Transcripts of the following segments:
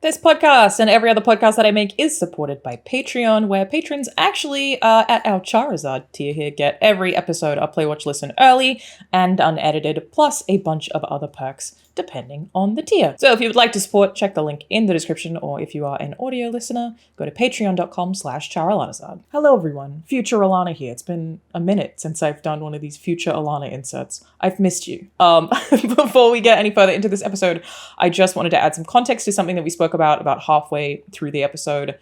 This podcast and every other podcast that I make is supported by Patreon, where patrons actually, at our Charizard tier here, get every episode of Play, Watch, Listen early and unedited, plus a bunch of other perks, depending on the tier. So if you would like to support, check the link in the description, or if you are an audio listener, go to patreon.com/Charizard. Hello everyone, Future Alanah here. It's been a minute since I've done one of these Future Alanah inserts. I've missed you. Before we get any further into this episode, I just wanted to add some context to something that we spoke about halfway through the episode.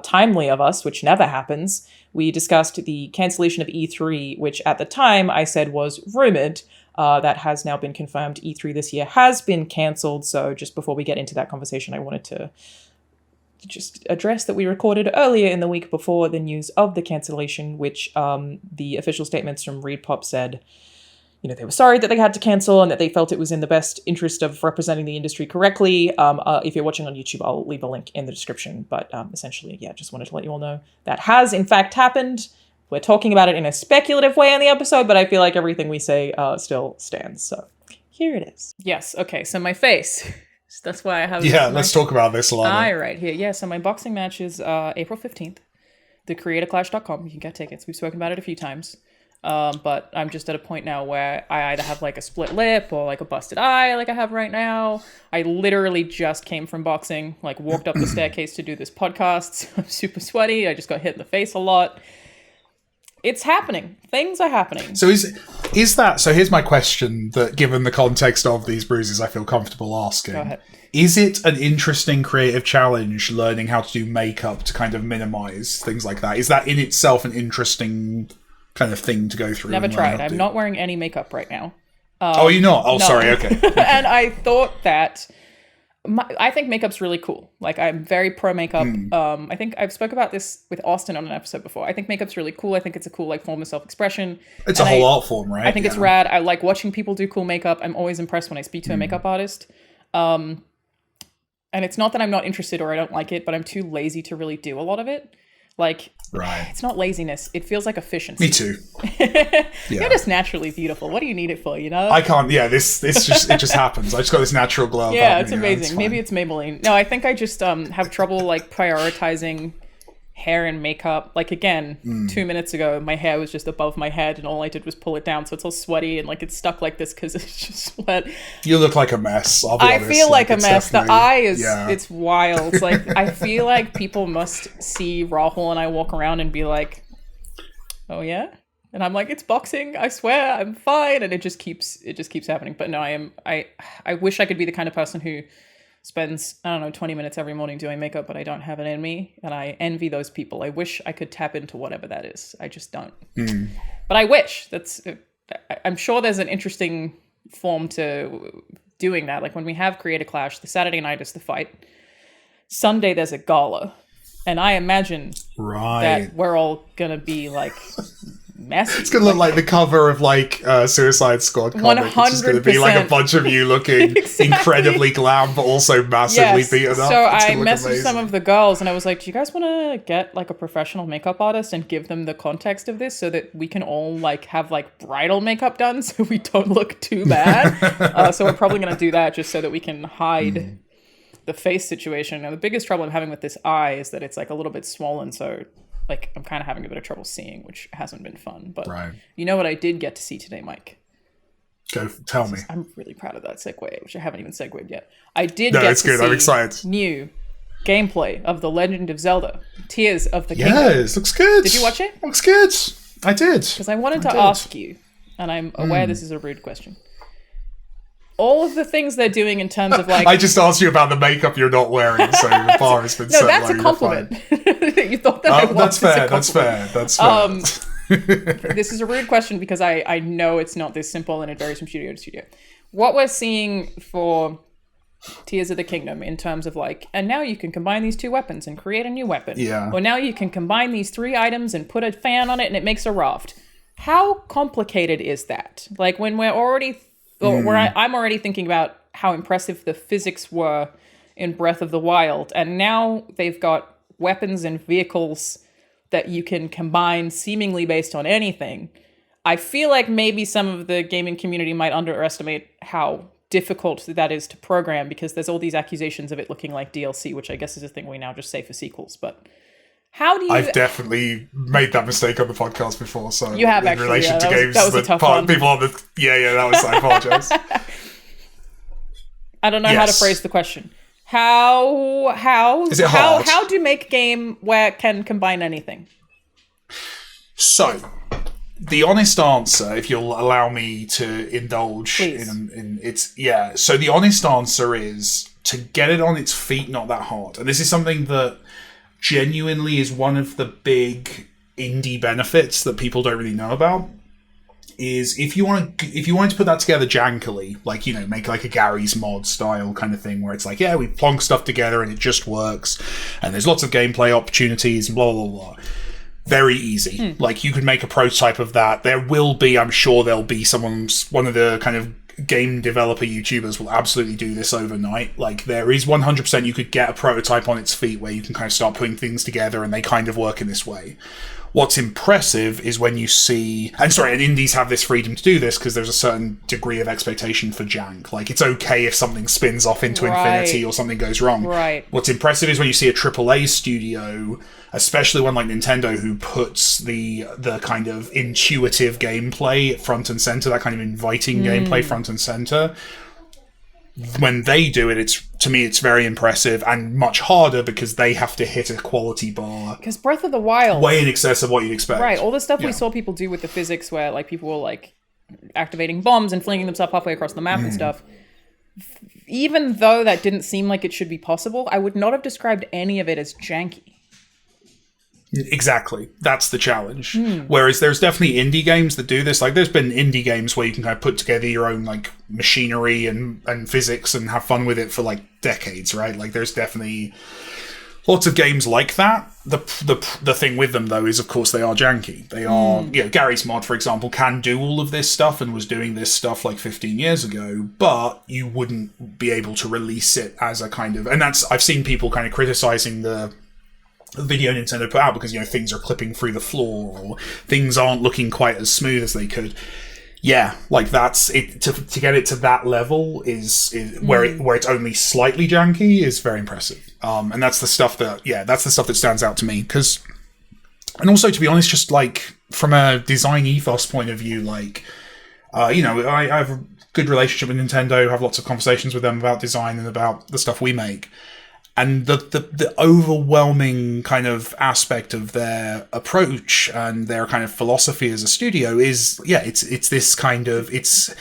Timely of us, which never happens. We discussed the cancellation of E3, which at the time I said was rumored. That has now been confirmed. E3 this year has been cancelled. So just before we get into that conversation, I wanted to just address that we recorded earlier in the week before the news of the cancellation, which the official statements from ReedPop said, they were sorry that they had to cancel and that they felt it was in the best interest of representing the industry correctly. If you're watching on YouTube, I'll leave a link in the description. But essentially, just wanted to let you all know that has in fact happened. We're talking about it in a speculative way in the episode, but I feel like everything we say still stands. So here it is. Yes. Okay. So my face. That's why I have. Yeah. Let's talk about this a lot. All right. Here. Yeah. So my boxing match is April 15th. TheCreatorClash.com. You can get tickets. We've spoken about it a few times. But I'm just at a point now where I either have like a split lip or like a busted eye like I have right now. I literally just came from boxing, like walked up the staircase to do this podcast. So I'm super sweaty. I just got hit in the face a lot. It's happening. Things are happening. So is that, so here's my question that given the context of these bruises, I feel comfortable asking. Go ahead. Is it an interesting creative challenge learning how to do makeup to kind of minimize things like that? Is that in itself an interesting kind of thing to go through? Never tried. I'm not wearing any makeup right now. Oh, you're not? Oh, no. Sorry. Okay. And I thought that I think makeup's really cool. Like, I'm very pro makeup. I think I've spoke about this with Austin on an episode before. I think makeup's really cool. I think it's a cool form of self-expression. It's a whole art form, right? I think it's rad. I like watching people do cool makeup. I'm always impressed when I speak to a makeup artist. And it's not that I'm not interested or I don't like it, but I'm too lazy to really do a lot of it. Like, right. It's not laziness. It feels like efficiency. Me too. You're just naturally beautiful. What do you need it for, I can't, this just, it just happens. I just got this natural glow. Yeah, it's amazing. It's maybe it's Maybelline. No, I think I just have trouble, like, prioritizing hair and makeup. Like, again, 2 minutes ago, my hair was just above my head and all I did was pull it down. So it's all sweaty and, like, it's stuck like this because it's just sweat. You look like a mess, I'll be honest. I feel like a mess. The eye is, it's wild. Like, I feel like people must see Rahul and I walk around and be like, oh, yeah? And I'm like, it's boxing. I swear, I'm fine. And it just keeps happening. But no, I wish I could be the kind of person who spends, 20 minutes every morning doing makeup, but I don't have it in me. And I envy those people. I wish I could tap into whatever that is. I just don't. But I wish. I'm sure there's an interesting form to doing that. Like when we have Creator Clash, the Saturday night is the fight. Sunday, there's a gala. And I imagine that we're all going to be like messy. It's gonna look like the cover of like Suicide Squad comic. 100%. It's just gonna be like a bunch of you looking incredibly glam, but also massively beaten up. So I messaged some of the girls and I was like, do you guys want to get like a professional makeup artist and give them the context of this so that we can all like have like bridal makeup done so we don't look too bad? So we're probably gonna do that just so that we can hide the face situation. Now the biggest trouble I'm having with this eye is that it's like a little bit swollen, so like, I'm kind of having a bit of trouble seeing, which hasn't been fun. But you know what I did get to see today, Mike? Go, tell me. I'm really proud of that segue, which I haven't even segued yet. I did get to see I'm excited. New gameplay of The Legend of Zelda, Tears of the Kingdom. Yes, looks good. Did you watch it? Looks good. I did. Because I wanted to ask you, and I'm aware this is a rude question. All of the things they're doing in terms of like... I just asked you about the makeup you're not wearing, so the bar has been set low. No, that's a compliment. You thought that I was. That's fair. This is a rude question because I know it's not this simple and it varies from studio to studio. What we're seeing for Tears of the Kingdom in terms of like, and now you can combine these two weapons and create a new weapon. Yeah. Or now you can combine these 3 items and put a fan on it and it makes a raft. How complicated is that? Like when we're already... I'm already thinking about how impressive the physics were in Breath of the Wild, and now they've got weapons and vehicles that you can combine seemingly based on anything. I feel like maybe some of the gaming community might underestimate how difficult that is to program, because there's all these accusations of it looking like DLC, which I guess is a thing we now just say for sequels. But how do you... I've definitely made that mistake on the podcast before, so you have in actually, relation to games that was a tough one. People on the... Yeah, that was... I apologise. I don't know how to phrase the question. How is it hard? How do you make a game where it can combine anything? So, the honest answer, if you'll allow me to indulge in it's... Yeah, so the honest answer is to get it on its feet, not that hard. And this is something that genuinely is one of the big indie benefits that people don't really know about. Is if you wanted to put that together jankily, like, make like a Gary's mod style kind of thing, where it's like, yeah, we plonk stuff together and it just works, and there's lots of gameplay opportunities and blah blah blah. Very easy. Like, you could make a prototype of that. There will be, I'm sure there'll be one of the kind of game developer YouTubers will absolutely do this overnight. Like, there is 100% you could get a prototype on its feet where you can kind of start putting things together and they kind of work in this way. What's impressive is when you see... and indies have this freedom to do this because there's a certain degree of expectation for jank. Like, it's okay if something spins off into infinity or something goes wrong. Right. What's impressive is when you see a AAA studio, especially one like Nintendo, who puts the kind of intuitive gameplay front and center, that kind of inviting gameplay front and center. When they do it, to me it's very impressive and much harder because they have to hit a quality bar. Because Breath of the Wild, way in excess of what you'd expect. Right, all the stuff we saw people do with the physics, where like people were like activating bombs and flinging themselves halfway across the map and stuff. Even though that didn't seem like it should be possible, I would not have described any of it as janky. Exactly. That's the challenge. Whereas there's definitely indie games that do this. Like, there's been indie games where you can kind of put together your own, like, machinery and physics and have fun with it for, like, decades, right? Like, there's definitely lots of games like that. The thing with them, though, is, of course, they are janky. They are... Gary's mod, for example, can do all of this stuff and was doing this stuff, like, 15 years ago, but you wouldn't be able to release it as a kind of... And that's... I've seen people kind of criticizing the video Nintendo put out because, things are clipping through the floor or things aren't looking quite as smooth as they could. Yeah, like, that's it. To get it to that level is where it's only slightly janky is very impressive. And that's the stuff that stands out to me. And also, to be honest, just like from a design ethos point of view, like, I have a good relationship with Nintendo, have lots of conversations with them about design and about the stuff we make. And the overwhelming kind of aspect of their approach and their kind of philosophy as a studio is, it's this kind of, it's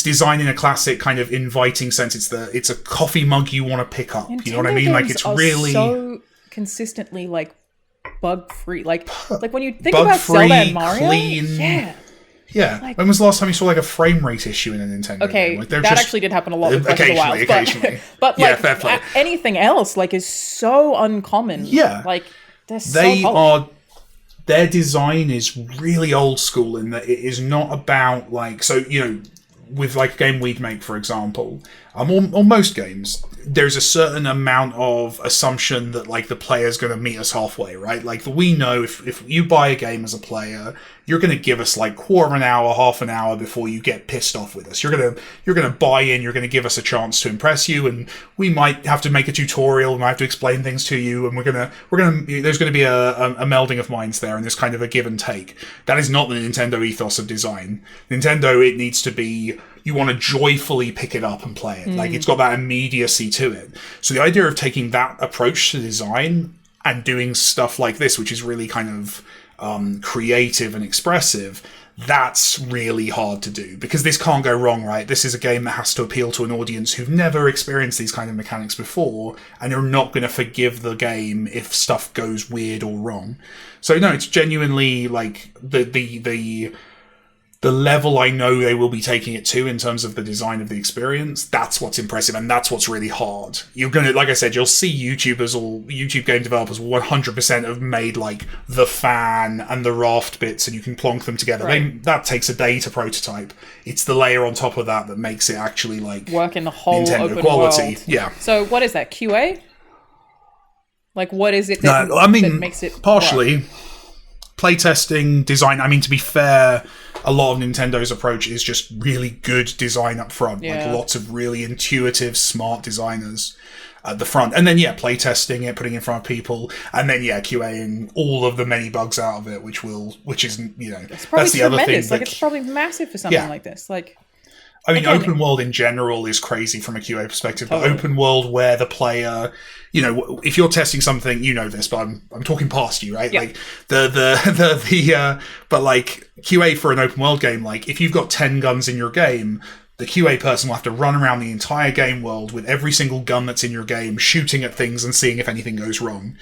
design in a classic kind of inviting sense. It's a coffee mug you want to pick up. Nintendo, you know what I mean? Like, it's really so consistently like bug free. Like when you think about Zelda and Mario, clean. Yeah. Like, when was the last time you saw like a frame rate issue in a Nintendo game? Like, that actually did happen a lot with Breath of the Wild. Occasionally. But like, fair play. Anything else like is so uncommon. Yeah. Like, their design is really old school in that it is not about like, so, with like a game we'd make, for example, or most games, there's a certain amount of assumption that like the player's going to meet us halfway, right? Like, we know if you buy a game as a player, you're going to give us like quarter of an hour, half an hour before you get pissed off with us. You're going to buy in. You're going to give us a chance to impress you, and we might have to make a tutorial. We might have to explain things to you, and there's going to be a melding of minds there, and there's kind of a give and take. That is not the Nintendo ethos of design. Nintendo, it needs to be, you want to joyfully pick it up and play it. Like, it's got that immediacy to it. So the idea of taking that approach to design and doing stuff like this, which is really kind of creative and expressive, that's really hard to do because this can't go wrong, right? This is a game that has to appeal to an audience who've never experienced these kind of mechanics before, and they're not going to forgive the game if stuff goes weird or wrong. So no, it's genuinely like the level I know they will be taking it to in terms of the design of the experience. That's what's impressive, and that's what's really hard. You're gonna, like I said, you'll see YouTubers or YouTube game developers 100% have made like the fan and the raft bits, and you can plonk them together. Right. That takes a day to prototype. It's the layer on top of that makes it actually like work in the whole Nintendo open quality. World. Yeah. So what is that, QA? Like, what is it that makes it partially. Work? playtesting, design. I mean, to be fair, a lot of Nintendo's approach is just really good design up front. Yeah. Like lots of really intuitive, smart designers at the front. And then, playtesting it, putting it in front of people, and then, QAing all of the many bugs out of it, which isn't, it's probably that's the other thing. Like, it's probably massive for something like this. Like, I mean, open world in general is crazy from a QA perspective, but open world where the player, if you're testing something, this, but I'm talking past you, right? Yeah. Like but like QA for an open world game, like if you've got 10 guns in your game, the QA person will have to run around the entire game world with every single gun that's in your game, shooting at things and seeing if anything goes wrong.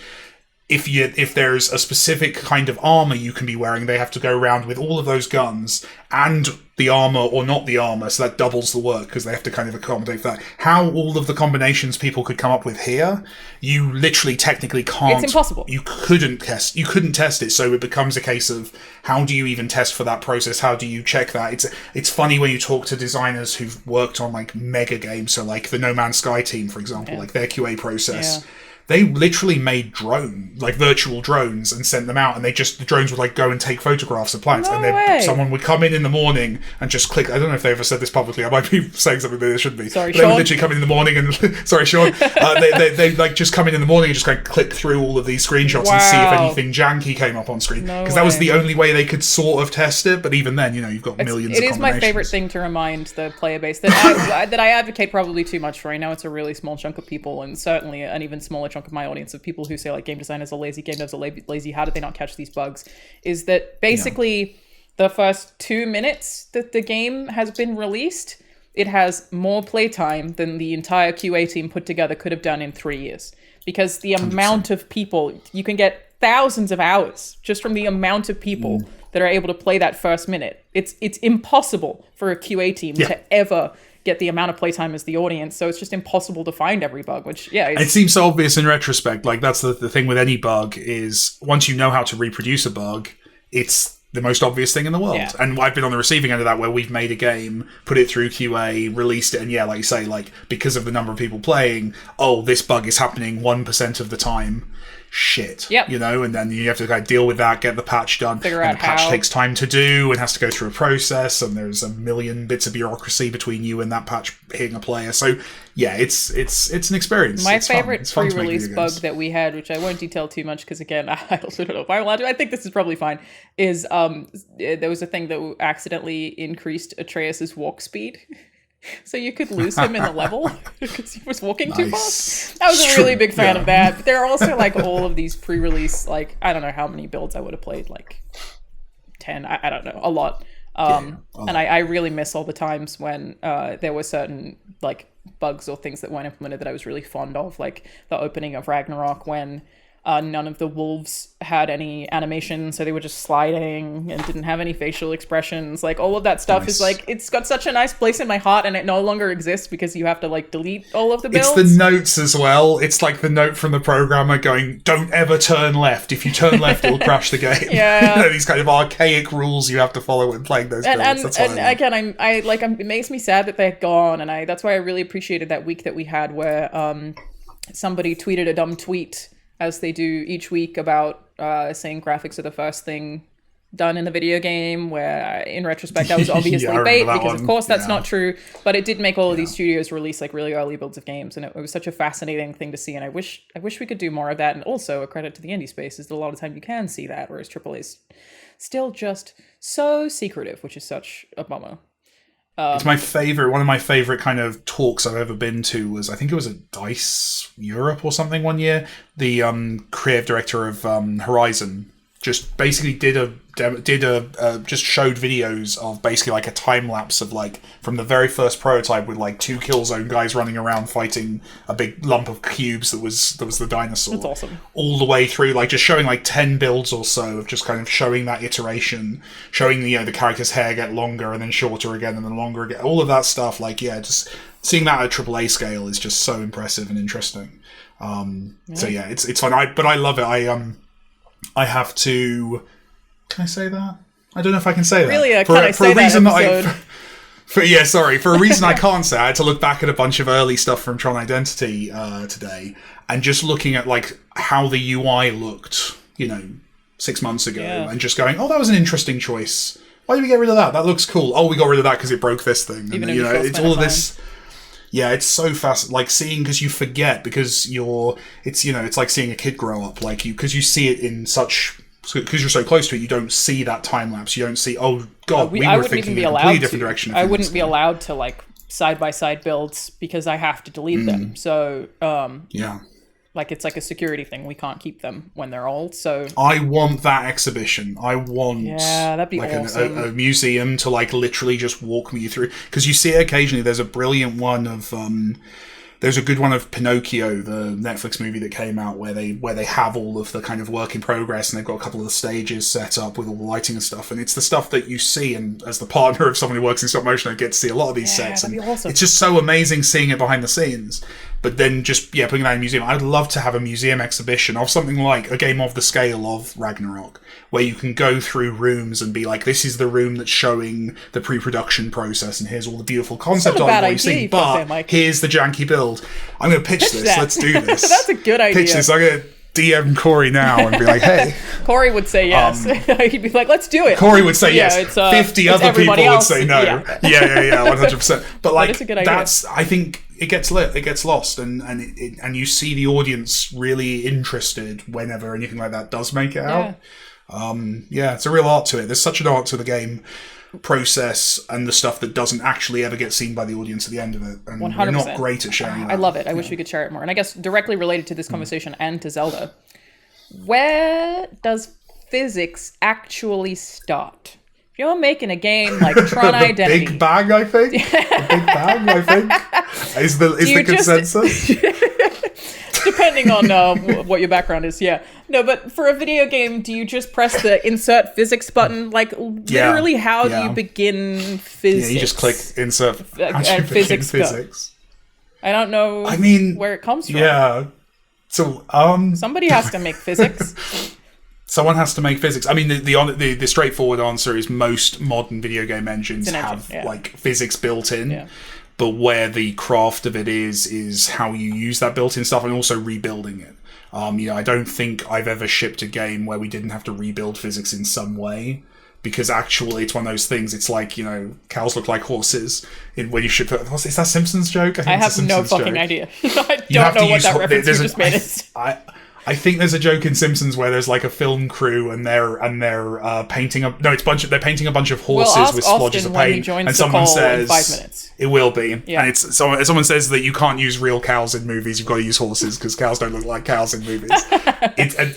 If there's a specific kind of armor you can be wearing, they have to go around with all of those guns and the armor or not the armor, so that doubles the work because they have to kind of accommodate that. How all of the combinations people could come up with here, you literally technically can't. It's impossible. You couldn't test it, so it becomes a case of how do you even test for that process? How do you check that? It's funny when you talk to designers who've worked on like mega games, so like the No Man's Sky team, for example, like their QA process. Yeah. They literally made virtual drones, and sent them out, and the drones would like go and take photographs of planets, and then someone would come in the morning and just click. I don't know if they ever said this publicly. I might be saying something that they shouldn't be. Sorry, Sean. They would literally come in the morning and sorry, Sean. They like just come in the morning and just kind of click through all of these screenshots and see if anything janky came up on screen, because that was the only way they could sort of test it. But even then, you've got millions. It is my favorite thing to remind the player base that I advocate probably too much for. I know it's a really small chunk of people, and certainly an even smaller chunk of my audience of people who say like game designers are lazy, game devs are lazy, how did they not catch these bugs, is that basically the first 2 minutes that the game has been released, it has more playtime than the entire QA team put together could have done in 3 years. Because the amount of people, you can get thousands of hours just from the amount of people that are able to play that first minute. It's impossible for a QA team to ever get the amount of playtime as the audience, so it's just impossible to find every bug, which it seems so obvious in retrospect. Like that's the thing with any bug, is once you know how to reproduce a bug, it's the most obvious thing in the world. And I've been on the receiving end of that, where we've made a game, put it through QA, released it, and like you say, like because of the number of people playing, this bug is happening 1% of the time. Shit. And then you have to kind of deal with that, get the patch done. Figure out the patch how. takes time to do and has to go through a process, and there's a million bits of bureaucracy between you and that patch hitting a player. So it's an experience. My favorite pre-release bug that we had, which I won't detail too much because again, I also don't know if I'm allowed to. I think this is probably fine. Is there was a thing that accidentally increased Atreus's walk speed. So you could lose him in the level because he was walking too fast. I was a really big fan of that. But there are also like all of these pre-release, like I don't know how many builds I would have played, like 10. I don't know, a lot. And I really miss all the times when there were certain like bugs or things that weren't implemented that I was really fond of, like the opening of Ragnarok when none of the wolves had any animation, so they were just sliding and didn't have any facial expressions. Like all of that stuff is like, it's got such a nice place in my heart, and it no longer exists because you have to like delete all of the builds. It's the notes as well. It's like the note from the programmer going, "Don't ever turn left. If you turn left, it'll crash the game." These kind of archaic rules you have to follow when playing those builds. And again, it makes me sad that they're gone, and that's why I really appreciated that week that we had where somebody tweeted a dumb tweet, as they do each week, about saying graphics are the first thing done in the video game, where in retrospect that was obviously bait, because of course that's not true, but it did make all of these studios release like really early builds of games, and it was such a fascinating thing to see, and I wish we could do more of that. And also a credit to the indie space is that a lot of time you can see that, whereas AAA's still just so secretive, which is such a bummer. It's my favorite. One of my favorite kind of talks I've ever been to was, I think it was at DICE Europe or something one year. The creative director of Horizon just basically just showed videos of basically like a time lapse of like from the very first prototype with like 2 Killzone guys running around fighting a big lump of cubes that was the dinosaur. That's awesome. All the way through, like just showing like 10 builds or so of just kind of showing that iteration, showing the character's hair get longer and then shorter again and then longer again. All of that stuff, like just seeing that at AAA scale is just so impressive and interesting. So yeah, it's fun. But I love it. I have to. Can I say that? I don't know if I can say that. Really, for a reason that for a reason I can't say. I had to look back at a bunch of early stuff from Tron Identity today, and just looking at like how the UI looked, 6 months ago and just going, oh, that was an interesting choice. Why did we get rid of that? That looks cool. Oh, we got rid of that because it broke this thing. And, you know, it's all of this. Yeah, it's so fast. Like seeing, because you forget, because it's, you know, it's like seeing a kid grow up. Like because you see it in such, because you're so close to it, you don't see that time lapse. You don't see, oh God, we were thinking in a completely different direction. I wouldn't be allowed to like side-by-side builds because I have to delete them. So, yeah. Like it's like a security thing. We can't keep them when they're old. So I want that exhibition. I want that'd be like awesome. a museum to like literally just walk me through, because you see it occasionally. There's a brilliant one of there's a good one of Pinocchio, the Netflix movie that came out, where they have all of the kind of work in progress, and they've got a couple of the stages set up with all the lighting and stuff. And it's the stuff that you see, and as the partner of someone who works in stop motion, I get to see a lot of these sets, and awesome. It's just so amazing seeing it behind the scenes. But then just putting that in a museum. I'd love to have a museum exhibition of something like a game of the scale of Ragnarok, where you can go through rooms and be like, this is the room that's showing the pre-production process, and here's all the beautiful concept art what you see, but here's the janky build. I'm going to pitch this. That. Let's do this. That's a good idea. Pitch this. I'm going to DM Corey now and be like, hey. Corey would say yes. He'd be like, let's do it. Corey would say yes. 50 other people would say no. Yeah, 100%. But like, that's a good idea. I think it gets lit, it gets lost, and you see the audience really interested whenever anything like that does make it out. It's a real art to it. There's such an art to the game process and the stuff that doesn't actually ever get seen by the audience at the end of it, and 100%. We're not great at sharing that. I love it. I wish we could share it more. And I guess directly related to this conversation and to Zelda, where does physics actually start? If you're making a game like Tron Identity, Big Bang, I think. The Big Bang, I think, is the consensus. Depending on what your background is, No, but for a video game, do you just press the insert physics button? Like, literally, how do you begin physics? Yeah, you just click insert physics. I don't know where it comes from. Yeah. So, somebody has to make physics. Someone has to make physics. I mean, the straightforward answer is most modern video game engines have like physics built in. Yeah. But where the craft of it is how you use that built-in stuff, and also rebuilding it. I don't think I've ever shipped a game where we didn't have to rebuild physics in some way, because actually it's one of those things. It's like, cows look like horses when you ship. Is that Simpsons joke? I have no fucking idea. I don't know what that reference you just made is. I think there's a joke in Simpsons where there's like a film crew and they're painting they're painting a bunch of horses with splodges of paint, and someone says in 5 minutes. It will be, and it's someone says that you can't use real cows in movies, you've got to use horses because cows don't look like cows in movies.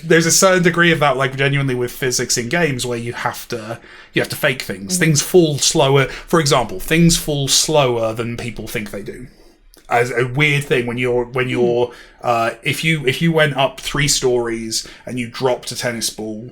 There's a certain degree of that, like genuinely with physics in games, where you have to fake things. Mm-hmm. Things fall slower. For example, things fall slower than people think they do. As a weird thing when you're if you went up 3 stories and you dropped a tennis ball,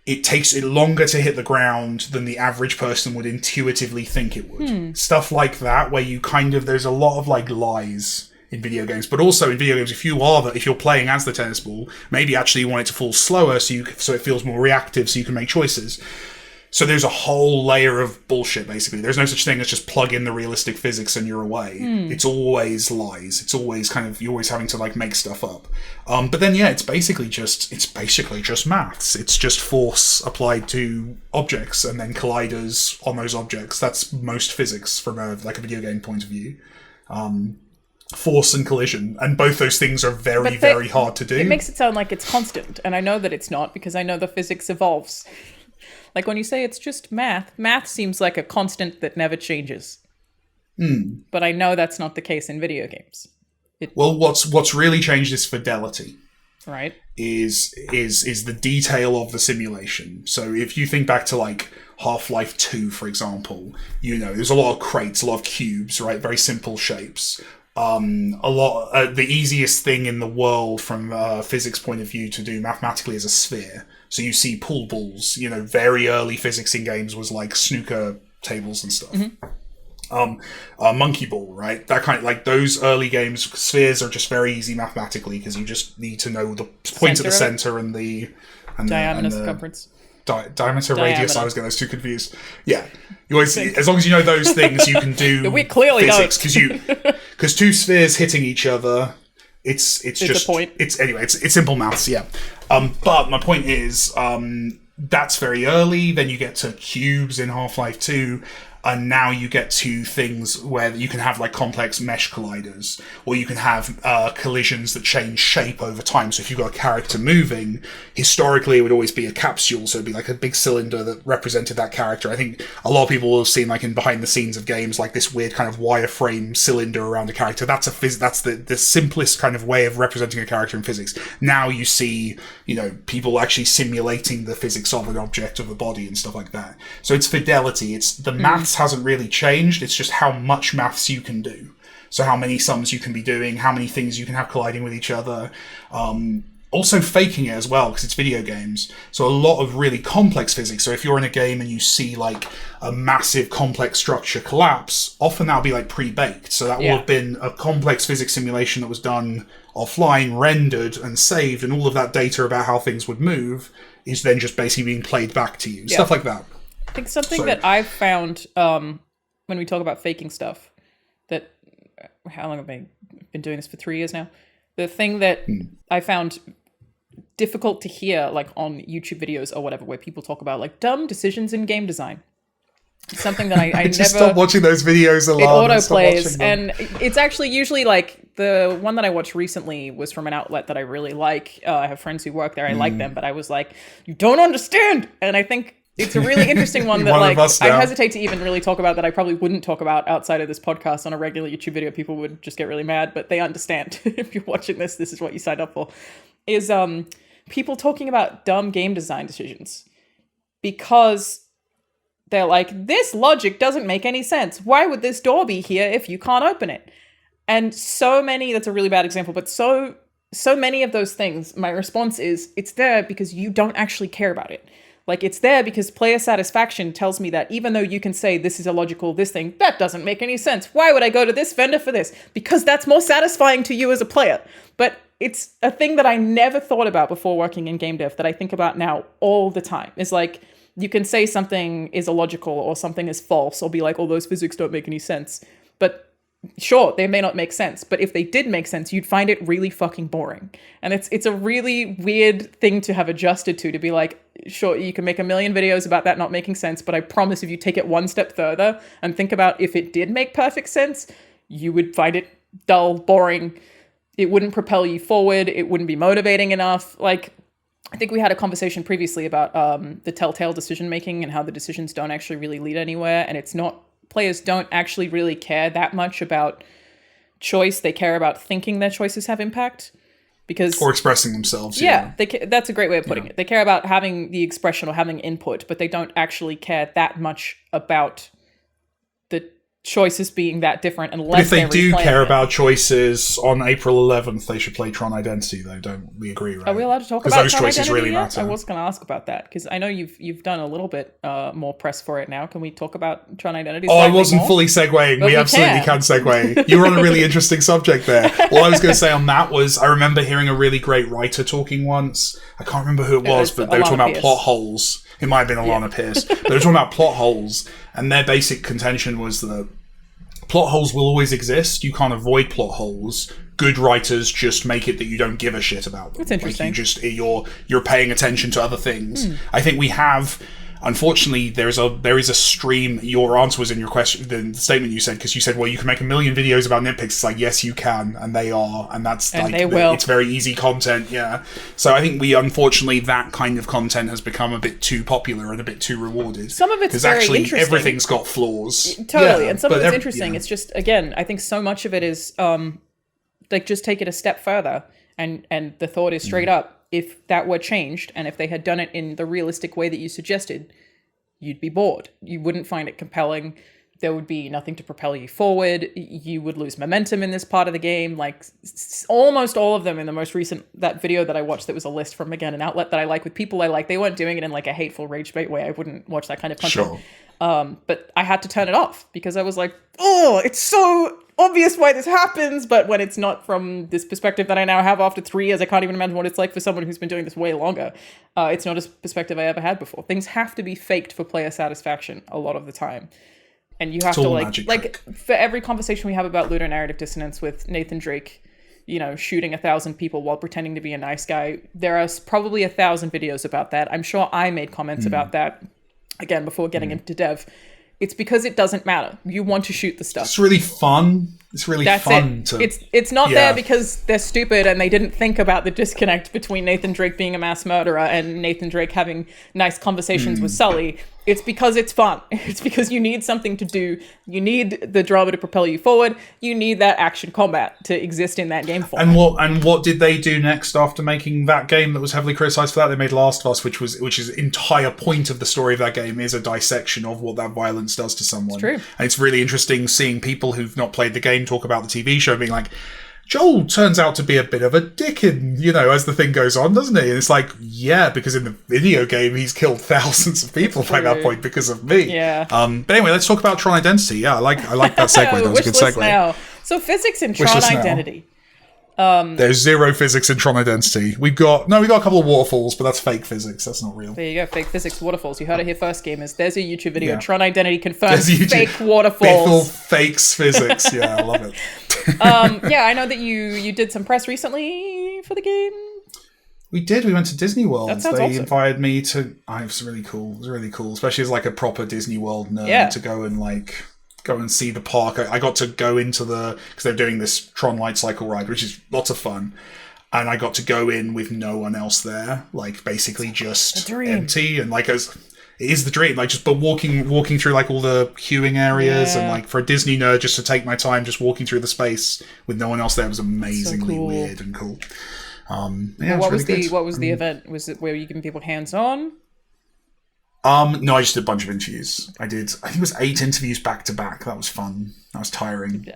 it takes it longer to hit the ground than the average person would intuitively think it would. Stuff like that, where you there's a lot of like lies in video games, but also in video games, if you're playing as the tennis ball, maybe actually you want it to fall slower so it feels more reactive, so you can make choices. So there's a whole layer of bullshit, basically. There's no such thing as just plug in the realistic physics and you're away. It's always lies. It's always you're always having to like make stuff up. But then, it's basically just maths. It's just force applied to objects and then colliders on those objects. That's most physics from a video game point of view. Force and collision, and both those things are very, very hard to do. It makes it sound like it's constant, and I know that it's not, because I know the physics evolves. Like when you say it's just math seems like a constant that never changes. But I know that's not the case in video games. Well, what's really changed is fidelity. Right. Is the detail of the simulation. So if you think back to like Half-Life 2, for example, there's a lot of crates, a lot of cubes, right? Very simple shapes. The easiest thing in the world from a physics point of view to do mathematically is a sphere. So you see pool balls, very early physics in games was like snooker tables and stuff. Monkey ball, right? That kind of like those early games, spheres are just very easy mathematically because you just need to know the point at the center and the diameter, circumference. Diameter, radius. I always get those two confused. Yeah, you always, as long as you know those things, you can do we clearly physics, because two spheres hitting each other it's a just point. It's simple maths, yeah. But my point is, that's very early. Then you get to cubes in Half-Life 2. And now you get to things where you can have like complex mesh colliders, or you can have collisions that change shape over time. So if you've got a character moving, historically it would always be a capsule, so it'd be like a big cylinder that represented that character. I think a lot of people will have seen, like in behind the scenes of games, like this weird kind of wireframe cylinder around a character. That's that's the simplest kind of way of representing a character in physics. Now you see, people actually simulating the physics of an object, of a body and stuff like that. So it's fidelity. It's the maths hasn't really changed. It's just how much maths you can do. So how many sums you can be doing, how many things you can have colliding with each other. Also faking it as well, because it's video games. So a lot of really complex physics. So if you're in a game and you see like a massive complex structure collapse, often that'll be like pre-baked. So that will have been a complex physics simulation that was done offline, rendered and saved, and all of that data about how things would move is then just basically being played back to you. Stuff like that. I think something that I've found when we talk about faking stuff, that how long have I been doing this for 3 years now? The thing that I found difficult to hear, like on YouTube videos or whatever, where people talk about like dumb decisions in game design. It's something that I just never stop watching those videos. It auto plays, and it's actually usually like the one that I watched recently was from an outlet that I really like. I have friends who work there. I like them, but I was like, you don't understand, and I think. It's a really interesting one that like I hesitate to even really talk about, that I probably wouldn't talk about outside of this podcast. On a regular YouTube video, people would just get really mad, but they understand. If you're watching this is what you signed up for. Is people talking about dumb game design decisions because they're like, this logic doesn't make any sense. Why would this door be here if you can't open it? And so many, that's a really bad example, but so many of those things, my response is, it's there because you don't actually care about it. Like, it's there because player satisfaction tells me that even though you can say this is illogical, this thing, that doesn't make any sense. Why would I go to this vendor for this? Because that's more satisfying to you as a player. But it's a thing that I never thought about before working in game dev that I think about now all the time. It's like, you can say something is illogical or something is false, or be like, oh, those physics don't make any sense. But sure, they may not make sense, but if they did make sense, you'd find it really fucking boring. And it's a really weird thing to have adjusted to be like, sure, you can make a million videos about that not making sense, but I promise if you take it one step further and think about if it did make perfect sense, you would find it dull, boring. It wouldn't propel you forward. It wouldn't be motivating enough. Like, I think we had a conversation previously about the telltale decision making and how the decisions don't actually really lead anywhere, and it's not. Players don't actually really care that much about choice. They care about thinking their choices have impact, or expressing themselves. That's a great way of putting it. They care about having the expression or having input, but they don't actually care that much about the choices being that different unless if they do care about choices on April 11th, they should play Tron Identity, though. Don't we agree, right? Are we allowed to talk about those Tron choices Identity really yet? Matter. I was going to ask about that because I know you've done a little bit more press for it now. Can we talk about Tron Identity? I wasn't fully segueing. We absolutely can segue. You were on a really interesting subject there. All I was going to say on that was I remember hearing a really great writer talking once. I can't remember who it was, but they were talking about plot holes. It might have been Alanah Pearce. They were talking about plot holes, and their basic contention was that plot holes will always exist. You can't avoid plot holes. Good writers just make it that you don't give a shit about them. That's interesting. Like you're paying attention to other things. I think we have. Unfortunately, there is a stream. Your answer was in your question, the statement you said, because you said, well, you can make a million videos about nitpicks. It's like, yes, you can, and they are, and that's and like, they will. It's very easy content, yeah. So I think unfortunately, that kind of content has become a bit too popular and a bit too rewarded. Some of it's very actually, interesting. Everything's got flaws. Totally, and some of it's interesting. It's just, again, I think so much of it is, like, just take it a step further, and the thought is straight up, if that were changed, and if they had done it in the realistic way that you suggested, you'd be bored. You wouldn't find it compelling. There would be nothing to propel you forward. You would lose momentum in this part of the game. Like, almost all of them in the most recent, that video that I watched that was a list from, again, an outlet that I like with people I like. They weren't doing it in like a hateful rage bait way. I wouldn't watch that kind of content. Sure. But I had to turn it off because I was like, oh, it's so obvious why this happens. But when it's not from this perspective that I now have after 3 years, I can't even imagine what it's like for someone who's been doing this way longer. It's not a perspective I ever had before. Things have to be faked for player satisfaction a lot of the time. And you have to like for every conversation we have about ludonarrative dissonance with Nathan Drake, shooting 1,000 people while pretending to be a nice guy. There are probably 1,000 videos about that. I'm sure I made comments about that, again, before getting into dev. It's because it doesn't matter. You want to shoot the stuff. It's really fun. It's really fun. It's not there because they're stupid and they didn't think about the disconnect between Nathan Drake being a mass murderer and Nathan Drake having nice conversations with Sully. It's because it's fun. It's because you need something to do. You need the drama to propel you forward. You need that action combat to exist in that game format. And what did they do next after making that game that was heavily criticized for that? They made Last of Us, which is entire point of the story of that game is a dissection of what that violence does to someone. It's true. And it's really interesting seeing people who've not played the game talk about the TV show being like, Joel turns out to be a bit of a dickhead, as the thing goes on, doesn't he? And it's like, yeah, because in the video game, he's killed thousands of people by that point because of me. Yeah. But anyway, let's talk about Tron Identity. Yeah, I like that segue. That was a good segue. Now. So physics in Tron Identity. There's zero physics in Tron Identity. We got a couple of waterfalls, but that's fake physics. That's not real. There you go, fake physics waterfalls. You heard it here first, gamers. There's a YouTube video. Tron Identity confirms fake waterfalls. Bithell fakes physics. Yeah, I love it. I know that you did some press recently for the game. We did. We went to Disney World. That sounds They awesome. invited me to. It was really cool. It was really cool, especially as like a proper Disney World nerd to go and see the park. I got to go into because they're doing this Tron Light Cycle ride, which is lots of fun. And I got to go in with no one else there, like basically just empty and it is the dream. But walking through like all the queuing areas and like for a Disney nerd, just to take my time, just walking through the space with no one else there was amazingly weird and cool. What was the event? Was it where you giving people hands on? No, I just did a bunch of interviews. I think it was 8 interviews back to back. That was fun. That was tiring.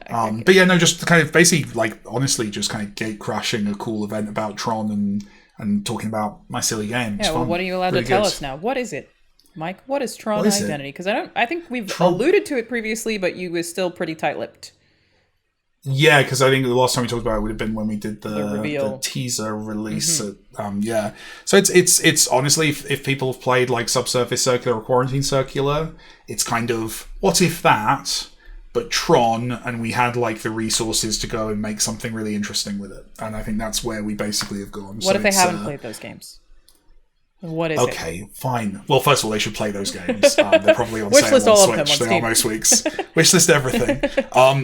But yeah, no, just kind of basically honestly just kind of gate crashing a cool event about Tron and talking about my silly game. Yeah, well, what are you allowed to tell us now? What is it? Mike, what is Tron Identity? Because I think we've alluded to it previously, but you were still pretty tight-lipped. Yeah, because I think the last time we talked about it would have been when we did the teaser release. Mm-hmm. So it's honestly, if people have played like Subsurface Circular or Quarantine Circular, it's kind of what if that, but Tron, and we had like the resources to go and make something really interesting with it. And I think that's where we basically have gone. What if they haven't played those games? What is it? Okay, fine. Well, first of all, they should play those games. They're probably on sale on Switch. They are most weeks. Wishlist everything.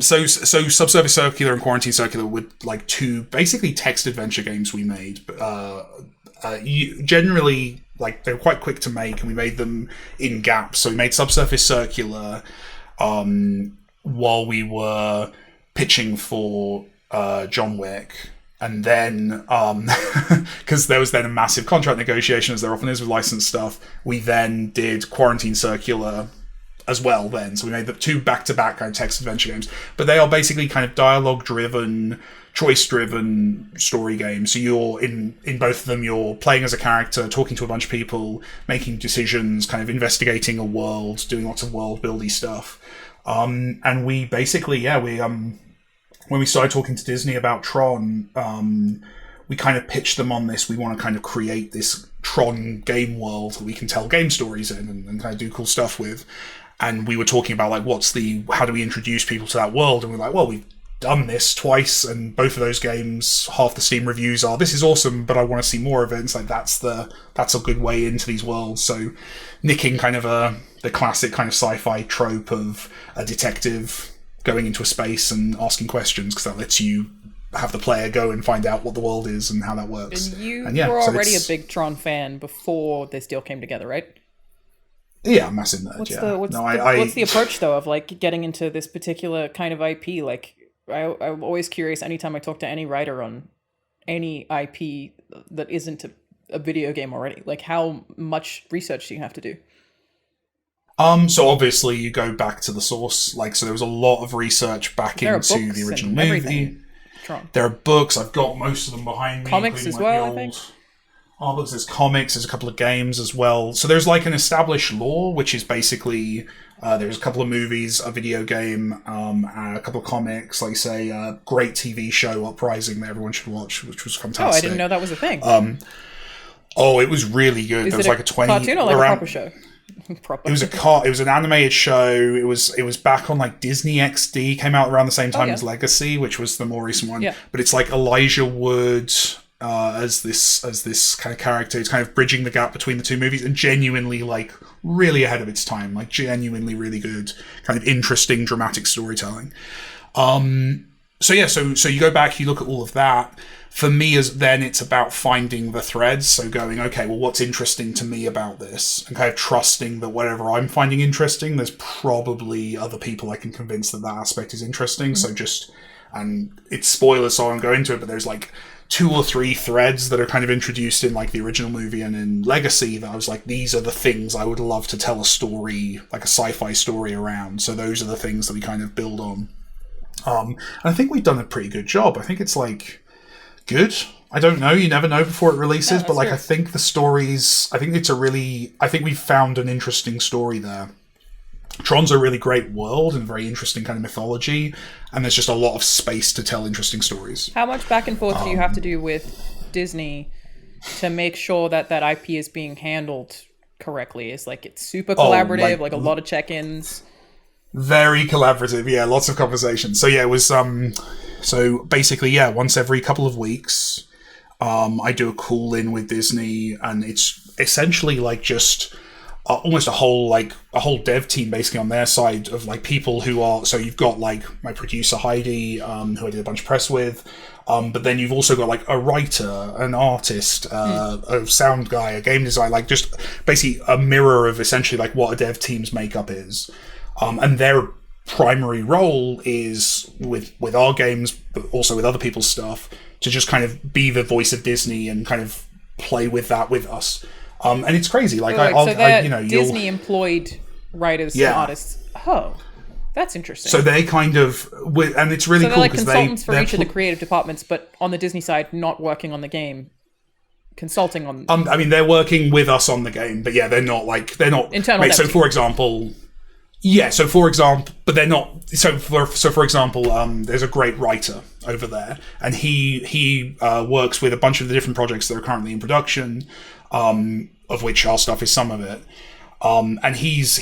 So Subsurface Circular and Quarantine Circular were like 2 basically text adventure games we made. Generally, like they were quite quick to make, and we made them in gaps. So we made Subsurface Circular while we were pitching for John Wick. And then, because there was then a massive contract negotiation, as there often is with licensed stuff, we then did Quarantine Circular as well then. So we made the 2 back-to-back kind of text adventure games. But they are basically kind of dialogue-driven, choice-driven story games. So you're, in both of them, you're playing as a character, talking to a bunch of people, making decisions, kind of investigating a world, doing lots of world-building stuff. And we basically, when we started talking to Disney about Tron, we kind of pitched them on this. We want to kind of create this Tron game world that we can tell game stories in and kind of do cool stuff with. And we were talking about like, how do we introduce people to that world? And we're like, well, we've done this twice, and both of those games, half the Steam reviews are, this is awesome, but I want to see more of it. It's like, that's a good way into these worlds. So nicking kind of the classic kind of sci-fi trope of a detective going into a space and asking questions, because that lets you have the player go and find out what the world is and how that works. And you were already a big Tron fan before this deal came together, right? Yeah, massive nerd. What's the approach though of like getting into this particular kind of IP? Like, I'm always curious anytime I talk to any writer on any IP that isn't a video game already. Like, how much research do you have to do? So obviously you go back to the source. Like, so there was a lot of research back into the original movie. There are books. I've got most of them behind me. Comics as well, I think. Books, there's comics, there's a couple of games as well. So there's like an established lore, which is basically there's a couple of movies, a video game, a couple of comics, like say a great TV show, Uprising, that everyone should watch, which was fantastic. Oh, I didn't know that was a thing. It was really good. There was like a 20 cartoon or like a proper show? Proper. It was it was an animated show. It was back on like Disney XD, came out around the same time as Legacy, which was the more recent one. Yeah. But it's like Elijah Wood as this kind of character. It's kind of bridging the gap between the two movies, and genuinely like really ahead of its time, like genuinely really good, kind of interesting dramatic storytelling. So you go back, you look at all of that. For me, it's about finding the threads. So going, okay, well, what's interesting to me about this? And kind of trusting that whatever I'm finding interesting, there's probably other people I can convince that aspect is interesting. So and it's spoilers, so I won't go into it, but there's like 2 or 3 threads that are kind of introduced in like the original movie and in Legacy that I was like, these are the things I would love to tell a story, like a sci-fi story around. So those are the things that we kind of build on. And I think we've done a pretty good job. I think it's like good. I don't know. You never know before it releases, but like true. I think the stories. I think we've found an interesting story there. Tron's a really great world and very interesting kind of mythology, and there's just a lot of space to tell interesting stories. How much back and forth do you have to do with Disney to make sure that IP is being handled correctly? It's like it's super collaborative, like a lot of check-ins. Very collaborative, yeah, lots of conversations. So yeah, it was so basically, yeah, once every couple of weeks, I do a call in with Disney, and it's essentially like just almost a whole dev team basically on their side of like people who are. So you've got like my producer Heidi, who I did a bunch of press with, but then you've also got like a writer, an artist, a sound guy, a game designer, like just basically a mirror of essentially like what a dev team's makeup is. And their primary role is with our games, but also with other people's stuff, to just kind of be the voice of Disney and kind of play with that with us. And it's crazy. Like, Disney employed writers and artists. Oh, that's interesting. So they kind of, and it's really cool because they're like consultants for each of the creative departments, but on the Disney side, not working on the game. Consulting on. I mean, they're working with us on the game, but yeah, they're not internal. So, for example. Yeah, so for example, but they're not. So for example, there's a great writer over there, and he works with a bunch of the different projects that are currently in production, of which our stuff is some of it. And he's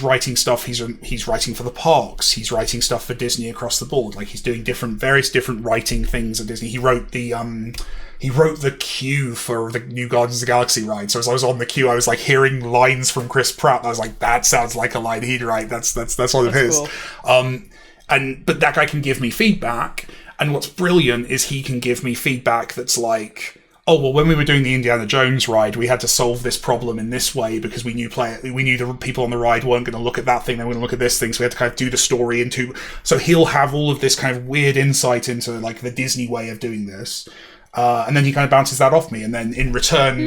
writing stuff. He's writing for the parks. He's writing stuff for Disney across the board. Like he's doing various different writing things at Disney. He wrote the queue for the new Guardians of the Galaxy ride. So as I was on the queue, I was like hearing lines from Chris Pratt. And I was like, that sounds like a line he'd write. That's one of his. Cool. But that guy can give me feedback. And what's brilliant is he can give me feedback that's like, oh, well, when we were doing the Indiana Jones ride, we had to solve this problem in this way because we knew the people on the ride weren't going to look at that thing, they were going to look at this thing, so we had to kind of do the story into. So he'll have all of this kind of weird insight into like the Disney way of doing this. And then he kind of bounces that off me, and then in return,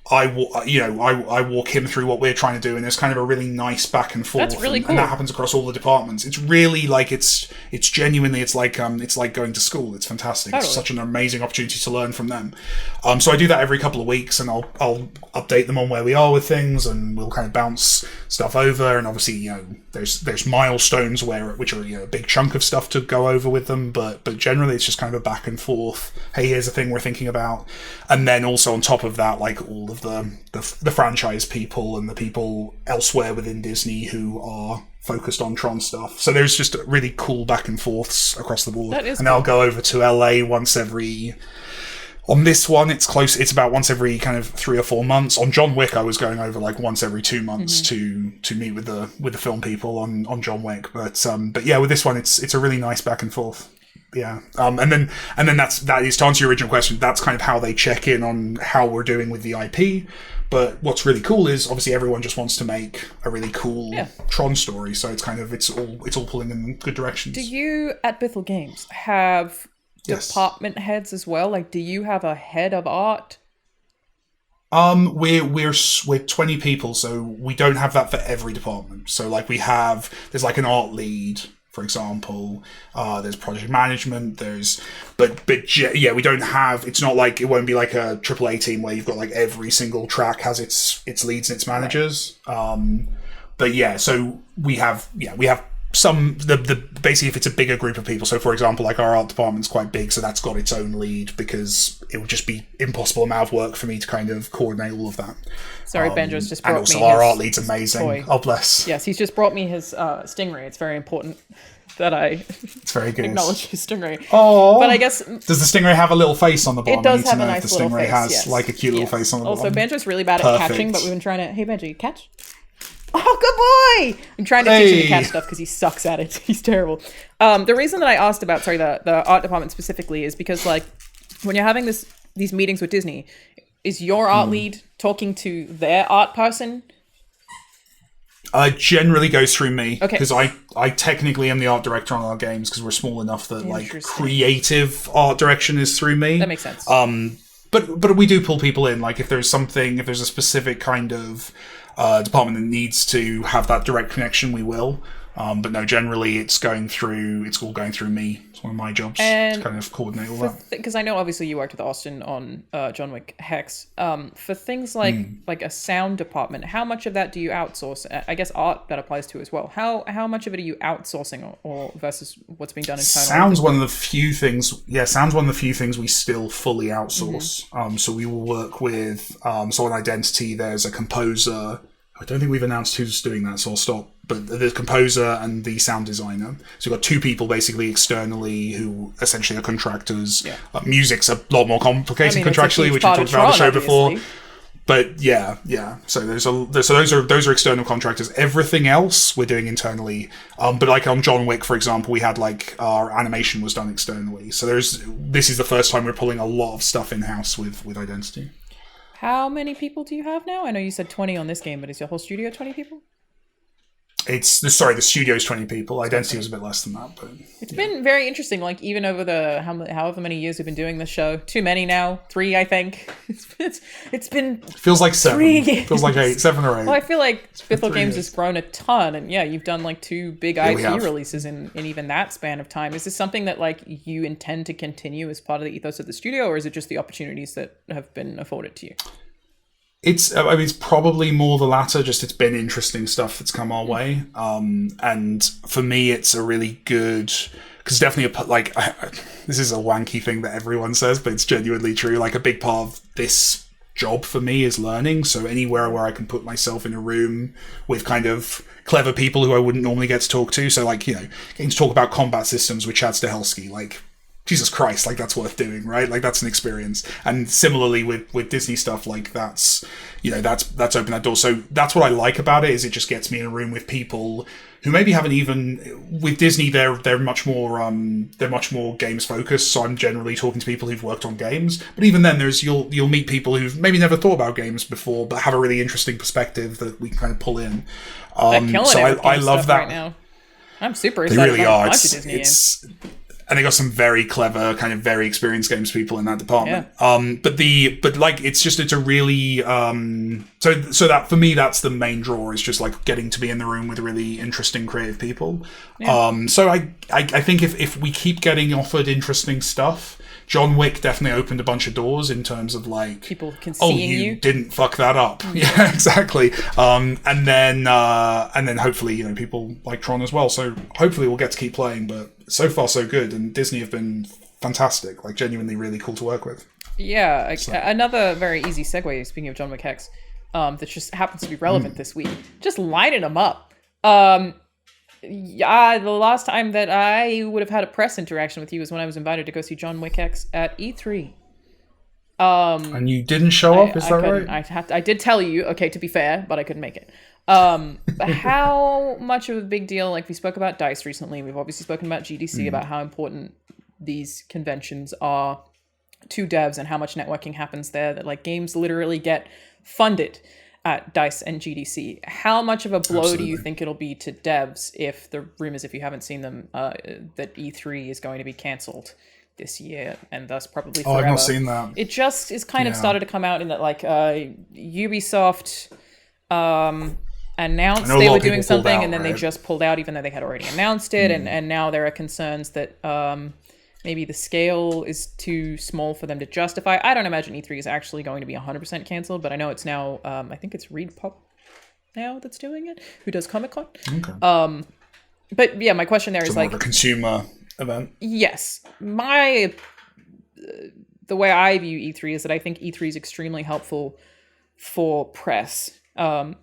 I walk him through what we're trying to do, and there's kind of a really nice back and forth. That's really cool. And that happens across all the departments. It's really like it's genuinely it's like going to school. It's fantastic. Totally. It's such an amazing opportunity to learn from them. So I do that every couple of weeks, and I'll update them on where we are with things, and we'll kind of bounce stuff over. And obviously, there's milestones which are a big chunk of stuff to go over with them, but generally it's just kind of a back and forth. Hey, here's a thing we're thinking about, and then also on top of that, like all of the franchise people and the people elsewhere within Disney who are focused on Tron stuff. So there's just really cool back and forths across the board. That is and cool. I'll go over to LA once every. On this one, it's close. It's about once every kind of 3 or 4 months. On John Wick, I was going over like once every 2 months to meet with the film people on John Wick. But yeah, with this one, it's a really nice back and forth. Yeah, and then that is to answer your original question. That's kind of how they check in on how we're doing with the IP. But what's really cool is obviously everyone just wants to make a really cool Tron story. So it's kind of it's all pulling in good directions. Do you at Bithell Games have department heads as well? Like, do you have a head of art? We're 20 people, so we don't have that for every department. So like there's like an art lead, for example. There's project management. But we don't have. It's not like it won't be like a AAA team where you've got like every single track has its leads and its managers. Right. But yeah, so we have basically if it's a bigger group of people. So for example, like our art department's quite big, so that's got its own lead because it would just be impossible amount of work for me to kind of coordinate all of that. Sorry, Benjo's just brought me and also our art lead's amazing. Toy. Oh bless. Yes, he's just brought me his Stingray. It's very important that I it's very good. acknowledge his Stingray. Oh, but I guess does the Stingray have a little face on the bottom? It does have a nice little face. Has yes. like a cute little face on the bottom. Also, Benjo's really bad at catching, but we've been trying to. Hey, Benjo, you catch? Oh, good boy! I'm trying to teach him to catch stuff because he sucks at it. He's terrible. The reason that I asked about the art department specifically is because like when you're having these meetings with Disney, is your art lead talking to their art person? Generally goes through me because Okay. I technically am the art director on our games because we're small enough that like creative art direction is through me. That makes sense. But we do pull people in. Like if there's a specific kind of department that needs to have that direct connection, we will. But no, generally it's all going through me. It's one of my jobs to kind of coordinate all that. Because I know obviously you worked with Austin on John Wick Hex. For things like a sound department, how much of that do you outsource? I guess art that applies to as well. How much of it are you outsourcing or versus what's being done internally? Sound's one of the few things we still fully outsource. So we will work with so on Identity there's a composer. I don't think we've announced who's doing that, so I'll stop. But the composer and the sound designer. So you've got two people basically externally who essentially are contractors. Yeah. Music's a lot more complicated contractually, which we talked about on the show before. But yeah. So those are external contractors. Everything else we're doing internally. But like on John Wick, for example, we had like our animation was done externally. So this is the first time we're pulling a lot of stuff in house with Identity. How many people do you have now? I know you said 20 on this game, but is your whole studio 20 people? The studio's 20 people. Identity was a bit less than that, but it's been very interesting. Like even over the however many years we've been doing this show, too many now, 3 I think. It's been feels like 7. 3 years. Feels like 8, 7 or 8. Well, I feel like Bithell Games has grown a ton, and yeah, you've done like 2 big IP releases in even that span of time. Is this something that like you intend to continue as part of the ethos of the studio, or is it just the opportunities that have been afforded to you? It's probably more the latter. Just it's been interesting stuff that's come our way, and for me, it's a really good because definitely this is a wanky thing that everyone says, but it's genuinely true. Like a big part of this job for me is learning. So anywhere where I can put myself in a room with kind of clever people who I wouldn't normally get to talk to. So like getting to talk about combat systems with Chad Stahelski, like. Jesus Christ, like that's worth doing, right? Like that's an experience. And similarly with Disney stuff, like that's opened that door. So that's what I like about it is it just gets me in a room with people who maybe haven't even with Disney. They're much more games focused. So I'm generally talking to people who've worked on games. But even then, you'll meet people who've maybe never thought about games before, but have a really interesting perspective that we can kind of pull in. So I love that. Right now. I'm super excited. They really about are. A bunch of Disney games. And they got some very clever, kind of very experienced games people in that department. Yeah. It's a really so that for me that's the main draw is just like getting to be in the room with really interesting creative people. Yeah. So I think if we keep getting offered interesting stuff, John Wick definitely opened a bunch of doors in terms of like people can see you didn't fuck that up. Mm-hmm. Yeah, exactly. And then hopefully people like Tron as well. So hopefully we'll get to keep playing. But so far so good, and Disney have been fantastic. Like genuinely really cool to work with. Yeah, another very easy segue. Speaking of John Wick Hex, that just happens to be relevant this week. Just lining them up. The last time that I would have had a press interaction with you was when I was invited to go see John Wick X at E3. And you didn't show up, is that right? I did tell you, okay, to be fair, but I couldn't make it. How much of a big deal, like we spoke about DICE recently, we've obviously spoken about GDC, about how important these conventions are to devs and how much networking happens there, that like games literally get funded at DICE and GDC. How much of a blow do you think it'll be to devs if the rumors, if you haven't seen them, that E3 is going to be cancelled this year and thus probably forever? I've not seen that. It just is kind of started to come out in that like Ubisoft announced they were doing something and then they just pulled out even though they had already announced it. And now there are concerns that maybe the scale is too small for them to justify. I don't imagine E3 is actually going to be 100% canceled, but I know it's now, I think it's Reed Pop now that's doing it, who does Comic-Con. Okay. But yeah, my question there is more like of a consumer event. yes, the way I view E3 is that I think E3 is extremely helpful for press,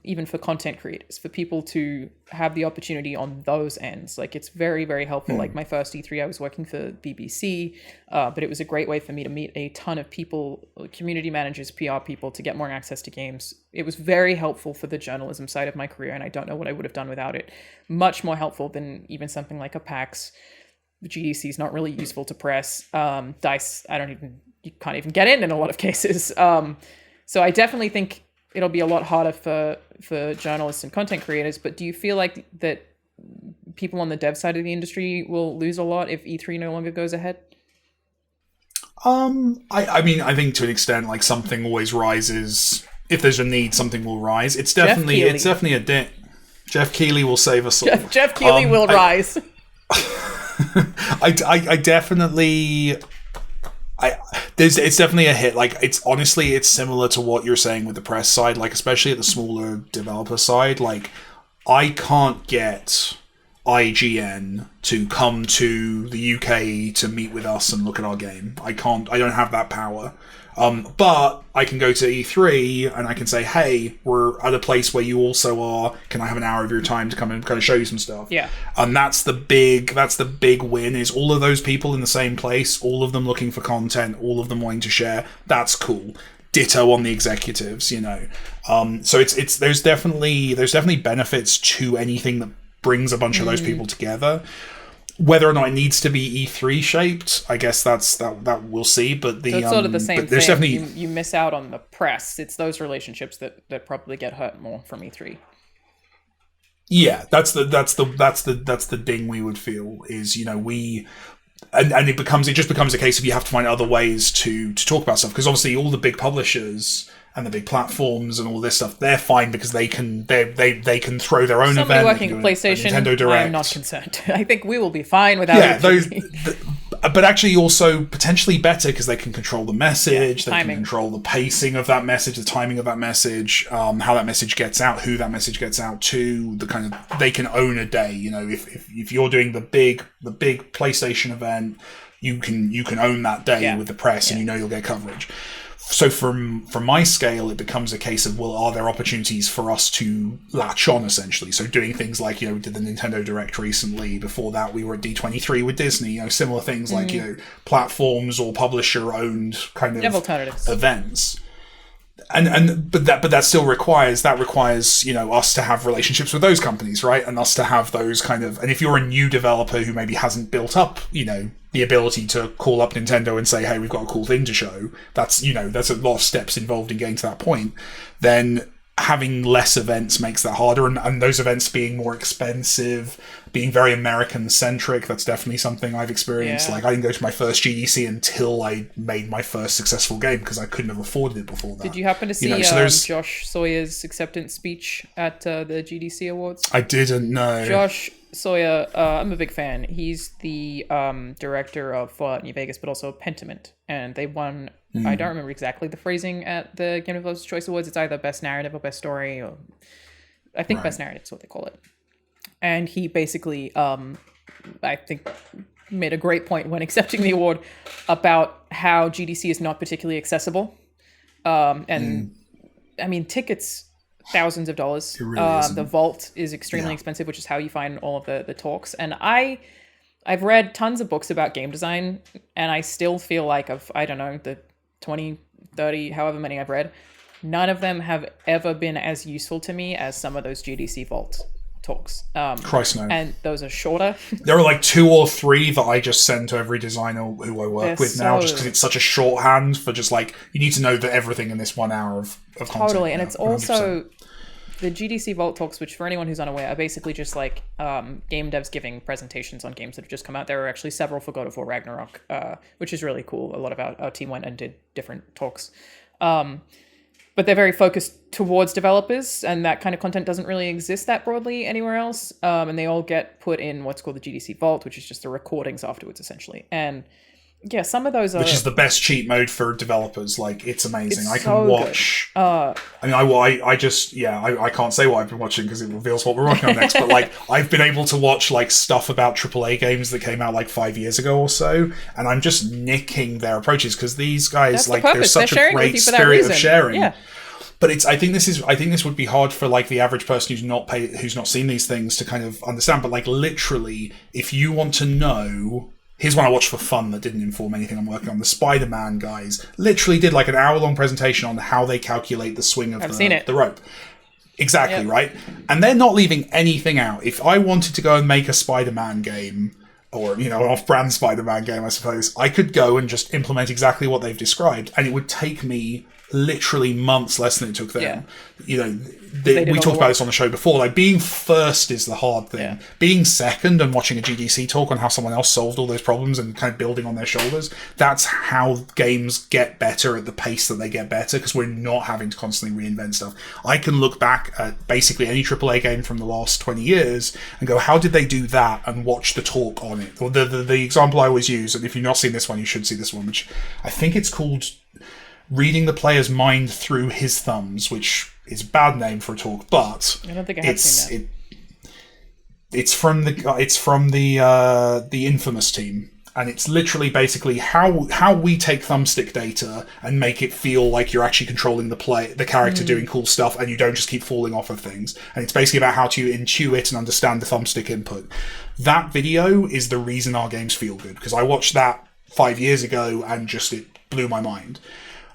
even for content creators, for people to have the opportunity on those ends. Like it's very, very helpful. Like my first E3, I was working for BBC, but it was a great way for me to meet a ton of people, community managers, PR people, to get more access to games. It was very helpful for the journalism side of my career, and I don't know what I would have done without it. Much more helpful than even something like a PAX. GDC is not really useful to press. DICE, you can't even get in a lot of cases. So I definitely think it'll be a lot harder for journalists and content creators. But do you feel like that people on the dev side of the industry will lose a lot if E3 no longer goes ahead? I mean, I think to an extent, like something always rises. If there's a need, something will rise. It's definitely a dent. Jeff Keighley will save us all. Jeff Keighley will rise. I definitely. It's definitely a hit. Like it's similar to what you're saying with the press side, like especially at the smaller developer side. Like I can't get IGN to come to the UK to meet with us and look at our game. I don't have that power. But I can go to E3 and I can say, hey, we're at a place where you also are. Can I have an hour of your time to come and kind of show you some stuff? Yeah. And that's the big win, is all of those people in the same place, all of them looking for content, all of them wanting to share. That's cool. Ditto on the executives, you know. So it's there's definitely benefits to anything that brings a bunch of those people together. Whether or not it needs to be E3 shaped, I guess that we'll see. But so it's sort of the same thing. Definitely you miss out on the press. It's those relationships that probably get hurt more from E3. Yeah, that's the ding we would feel is, you know, and it just becomes a case of you have to find other ways to talk about stuff, because obviously all the big publishers and the big platforms and all this stuff, they're fine because they can throw their own Somebody event. working at PlayStation, Nintendo Direct. I'm not concerned. I think we will be fine without but actually also potentially better because they can control the message, they timing. can control the pacing of that message, the timing of that message, how that message gets out, who that message gets out to, the kind of, they can own a day. You know, if you're doing the big PlayStation event, you can own that day with the press, and you know you'll get coverage. So from my scale, it becomes a case of, well, are there opportunities for us to latch on, essentially? So doing things like, you know, we did the Nintendo Direct recently. Before that, we were at D23 with Disney. You know, similar things like, you know, platforms or publisher-owned kind of events. But that still requires, you know, us to have relationships with those companies, right? And us to have those kind of, and if you're a new developer who maybe hasn't built up, you know, the ability to call up Nintendo and say, hey, we've got a cool thing to show, that's a lot of steps involved in getting to that point, then having less events makes that harder, and those events being more expensive, being very American-centric, that's definitely something I've experienced. Like, I didn't go to my first GDC until I made my first successful game, because I couldn't have afforded it before that. Did you happen to see Josh Sawyer's acceptance speech at the GDC Awards? I didn't know. Josh Sawyer, I'm a big fan. He's the director of Fallout New Vegas, but also Pentiment, and they won. I don't remember exactly the phrasing at the Game Developers Choice Awards. It's either Best Narrative or Best Story, or I think Best Narrative is what they call it. And he basically, I think, made a great point when accepting the award about how GDC is not particularly accessible. I mean, tickets, thousands of dollars. It really the vault is extremely expensive, which is how you find all of the talks. And I've read tons of books about game design, and I still feel like I don't know, the 20, 30, however many I've read, none of them have ever been as useful to me as some of those GDC vault talks. Christ no. And those are shorter. There are like 2 or 3 that I just send to every designer who I work with now, just because it's such a shorthand for just like, you need to know that everything in this 1 hour of content. Totally, and it's 100%. Also the GDC Vault Talks, which for anyone who's unaware are basically just like game devs giving presentations on games that have just come out. There are actually several for God of War Ragnarok, which is really cool. A lot of our team went and did different talks. But they're very focused towards developers, and that kind of content doesn't really exist that broadly anywhere else. And they all get put in what's called the GDC Vault, which is just the recordings afterwards, essentially. And Yeah, some of those are... Which is the best cheat mode for developers. Like, it's amazing. I can so watch... I mean, I just... Yeah, I can't say what I've been watching because it reveals what we're working on next. But, like, I've been able to watch, like, stuff about AAA games that came out, like, 5 years ago or so. And I'm just nicking their approaches because these guys, like, there's such a great spirit of sharing. Yeah. But I think this would be hard for like the average person who's not seen these things to kind of understand. But like literally, if you want to know, here's one I watched for fun that didn't inform anything I'm working on. The Spider-Man guys literally did like an hour-long presentation on how they calculate the swing of the rope. Exactly, right? And they're not leaving anything out. If I wanted to go and make a Spider-Man game, or, you know, an off-brand Spider-Man game, I suppose, I could go and just implement exactly what they've described, and it would take me literally months less than it took them. Yeah. You know, we talked about this on the show before. Like, being first is the hard thing. Yeah. Being second and watching a GDC talk on how someone else solved all those problems and kind of building on their shoulders, that's how games get better at the pace that they get better, because we're not having to constantly reinvent stuff. I can look back at basically any AAA game from the last 20 years and go, how did they do that? And watch the talk on it. Or the example I always use, and if you've not seen this one, you should see this one, which I think it's called Reading the Player's Mind Through His Thumbs, which is a bad name for a talk, but I don't think I have seen that. It's from the Infamous team, and it's literally basically how we take thumbstick data and make it feel like you're actually controlling the character doing cool stuff, and you don't just keep falling off of things. And it's basically about how to intuit and understand the thumbstick input. That video is the reason our games feel good, because I watched that 5 years ago and just it blew my mind.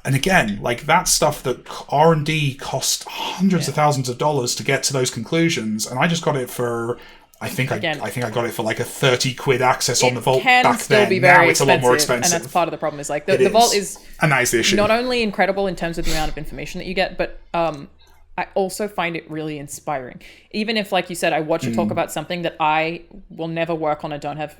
And again, like, that's stuff that R&D cost hundreds of thousands of dollars to get to those conclusions, and I just got it for, I think I got it for like a 30 quid access on the Vault back then. Now it's a lot more expensive. And that's part of the problem, is like the Vault is, and that is the issue, not only incredible in terms of the amount of information that you get, but I also find it really inspiring. Even if, like you said, I watch a talk about something that I will never work on, I don't have...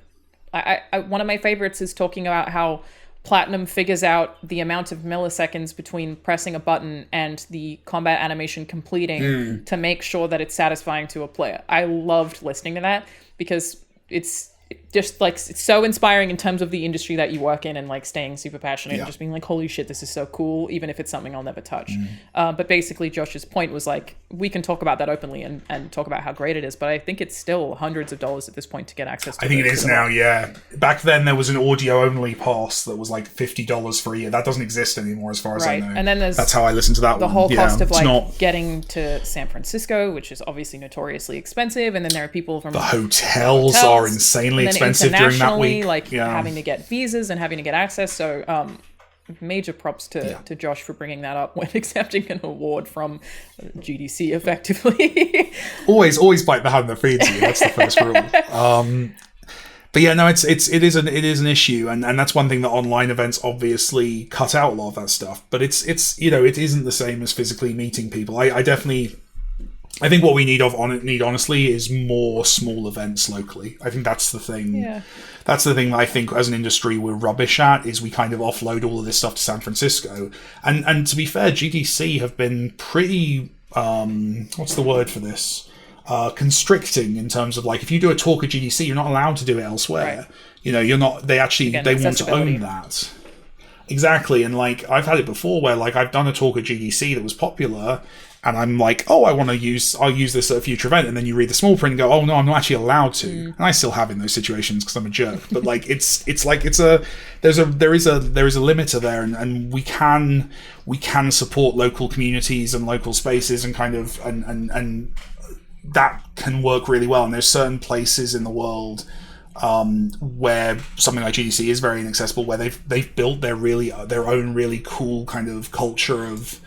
one of my favorites is talking about how Platinum figures out the amount of milliseconds between pressing a button and the combat animation completing to make sure that it's satisfying to a player. I loved listening to that because it's just like, it's so inspiring in terms of the industry that you work in, and like staying super passionate and just being like, holy shit, this is so cool, even if it's something I'll never touch. But basically Josh's point was like, we can talk about that openly and talk about how great it is, but I think it's still hundreds of dollars at this point to get access to it. I think it is now, yeah. Back then there was an audio only pass that was like $50 for a year. That doesn't exist anymore as far as I know. And then that's how I listened to that the one. whole cost of like getting to San Francisco, which is obviously notoriously expensive, and then there are people from the hotels are insanely expensive during that week, like having to get visas and having to get access. So major props to Josh for bringing that up when accepting an award from GDC, effectively. always bite the hand that feeds you. That's the first rule. But yeah, no, it is an issue, and that's one thing that online events obviously cut out a lot of that stuff. But it's you know, it isn't the same as physically meeting people. I think what we need honestly is more small events locally. I think that's the thing. Yeah. That's the thing that I think as an industry we're rubbish at, is we kind of offload all of this stuff to San Francisco. And to be fair, GDC have been pretty what's the word for this? Constricting in terms of, like, if you do a talk at GDC, you're not allowed to do it elsewhere. Right. You know, you're not. They want to own that. Exactly, and like I've had it before where like I've done a talk at GDC that was popular, and I'm like, oh, I'll use this at a future event, and then you read the small print and go, oh no, I'm not actually allowed to, and I still have in those situations because I'm a jerk. But like there's a limiter there, and we can support local communities and local spaces and kind of and that can work really well. And there's certain places in the world where something like GDC is very inaccessible, where they've built their own really cool kind of culture of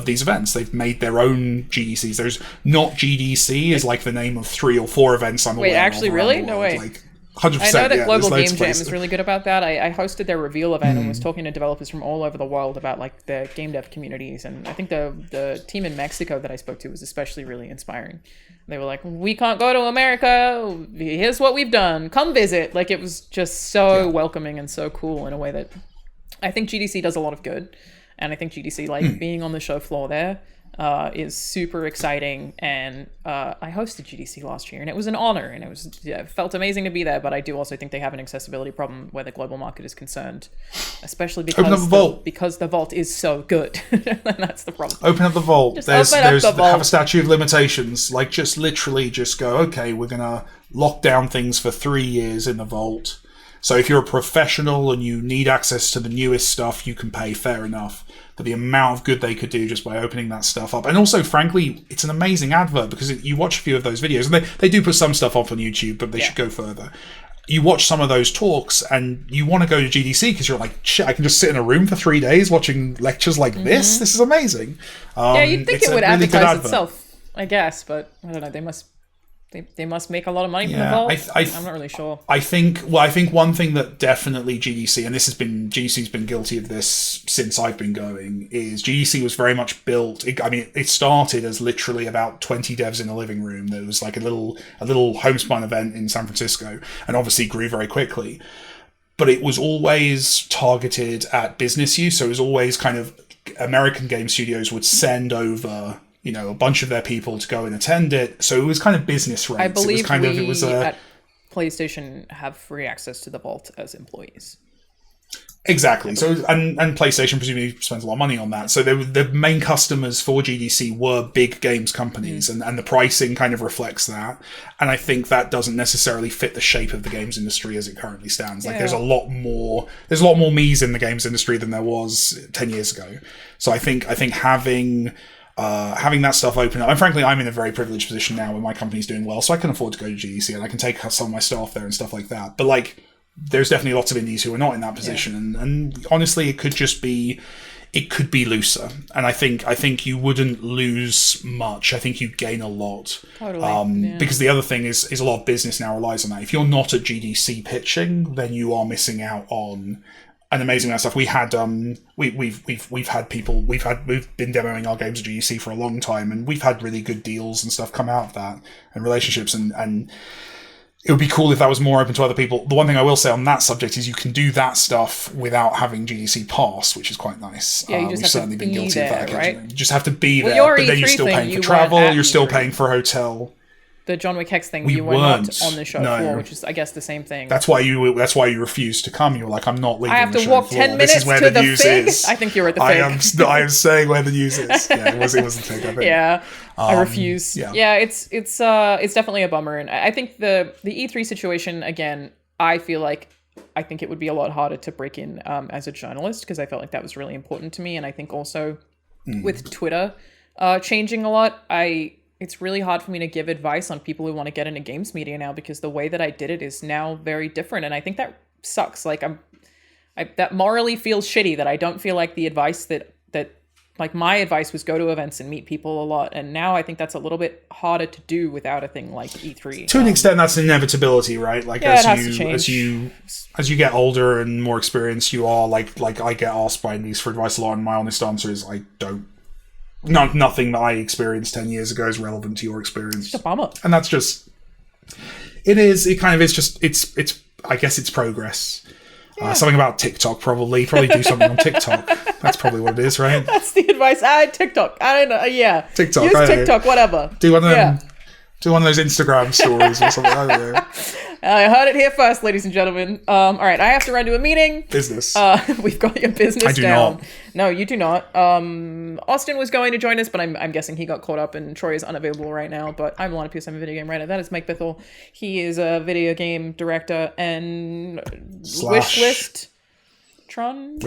these events. They've made their own GDCs. There's not GDC is like the name of 3 or 4 events I'm aware of. Wait, actually, really? No way. Like 100%. I know that Global Game Jam is really good about that. I hosted their reveal event and was talking to developers from all over the world about like the game dev communities, and I think the team in Mexico that I spoke to was especially really inspiring. They were like, we can't go to America, here's what we've done, come visit. Like, it was just so welcoming and so cool in a way that I think GDC does a lot of good. And I think GDC, like being on the show floor there, is super exciting, and I hosted GDC last year, and it was an honor, and it felt amazing to be there. But I do also think they have an accessibility problem where the global market is concerned, especially because the vault is so good, and that's the problem. Open up the vault. Just open up the vault. Have a statute of limitations. Like, just literally just go, okay, we're gonna lock down things for 3 years in the vault. So if you're a professional and you need access to the newest stuff, you can pay, fair enough. But the amount of good they could do just by opening that stuff up. And also, frankly, it's an amazing advert, because you watch a few of those videos, and they do put some stuff up on YouTube, but they should go further. You watch some of those talks and you want to go to GDC because you're like, shit, I can just sit in a room for 3 days watching lectures like this. This is amazing. You'd think it would advertise itself, I guess, but I don't know. They must make a lot of money from the vault. I'm not really sure. I think one thing that definitely GDC, and GDC's been guilty of this since I've been going, is GDC was very much built. It started as literally about 20 devs in a living room. There was like a little homespun event in San Francisco, and obviously grew very quickly. But it was always targeted at business use. So it was always kind of American game studios would send over, a bunch of their people to go and attend it. So it was kind of business rates. I believe at PlayStation have free access to the vault as employees. Exactly. So and PlayStation presumably spends a lot of money on that. So the main customers for GDC were big games companies, and the pricing kind of reflects that. And I think that doesn't necessarily fit the shape of the games industry as it currently stands. Like there's a lot more me's in the games industry than there was 10 years ago. So I think having that stuff open up, and frankly, I'm in a very privileged position now where my company's doing well, so I can afford to go to GDC and I can take some of my staff there and stuff like that. But like, there's definitely lots of indies who are not in that position, and honestly, it could be looser. And I think you wouldn't lose much. I think you'd gain a lot. Totally. Because the other thing is a lot of business now relies on that. If you're not at GDC pitching, then you are missing out on an amazing amount of stuff. We had we've had people we've been demoing our games at GDC for a long time, and we've had really good deals and stuff come out of that, and relationships, and it would be cool if that was more open to other people. The one thing I will say on that subject is you can do that stuff without having GDC pass, which is quite nice. Yeah, you just we've have certainly to been be guilty there, of that occasionally. right? You just have to be there, your but then you're E3 still thing, paying you for travel, weren't at you're still E3. paying for a hotel. The John Wick Hex thing, We you were not weren't. on the show No. floor, which is, I guess, the same thing. That's why you refused to come. You were like, I'm not leaving. I have the to show walk floor. 10 This minutes is where to the news Fig. is. I think you were at the Fig. I am saying where the news is. Yeah, it was the Fig, I think. Yeah, I refuse. Yeah, it's definitely a bummer, and I think the E3 situation again. I think it would be a lot harder to break in as a journalist, because I felt like that was really important to me, and I think also with Twitter changing a lot, it's really hard for me to give advice on people who want to get into games media now, because the way that I did it is now very different, and I think that sucks. Like that morally feels shitty, that I don't feel like the advice that like my advice was go to events and meet people a lot, and now I think that's a little bit harder to do without a thing like E3. To an extent, that's an inevitability, right? Like as you get older and more experienced, you are like I get asked by indies for advice a lot, and my honest answer is I don't. Nothing that I experienced 10 years ago is relevant to your experience. It's a bummer. And that's just... It kind of is just... It's I guess it's progress. Yeah. Something about TikTok, probably. Probably do something on TikTok. That's probably what it is, right? That's the advice. TikTok. I don't know. Yeah. TikTok. Use TikTok, whatever. Do one of them. Do one of those Instagram stories or something. I don't know. I heard it here first, ladies and gentlemen. All right, I have to run to a meeting. Business. We've got your business down. I do not. No, you do not. Austin was going to join us, but I'm guessing he got caught up, and Troy is unavailable right now. But I'm Alanah Pearce. I'm a video game writer. That is Mike Bithell. He is a video game director and Wishlist Tron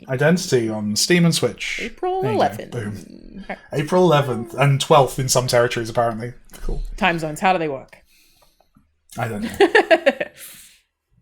Identity on Steam and Switch. April 11th. Boom. Okay. April 11th and 12th in some territories, apparently. Cool. Time zones. How do they work? I don't know.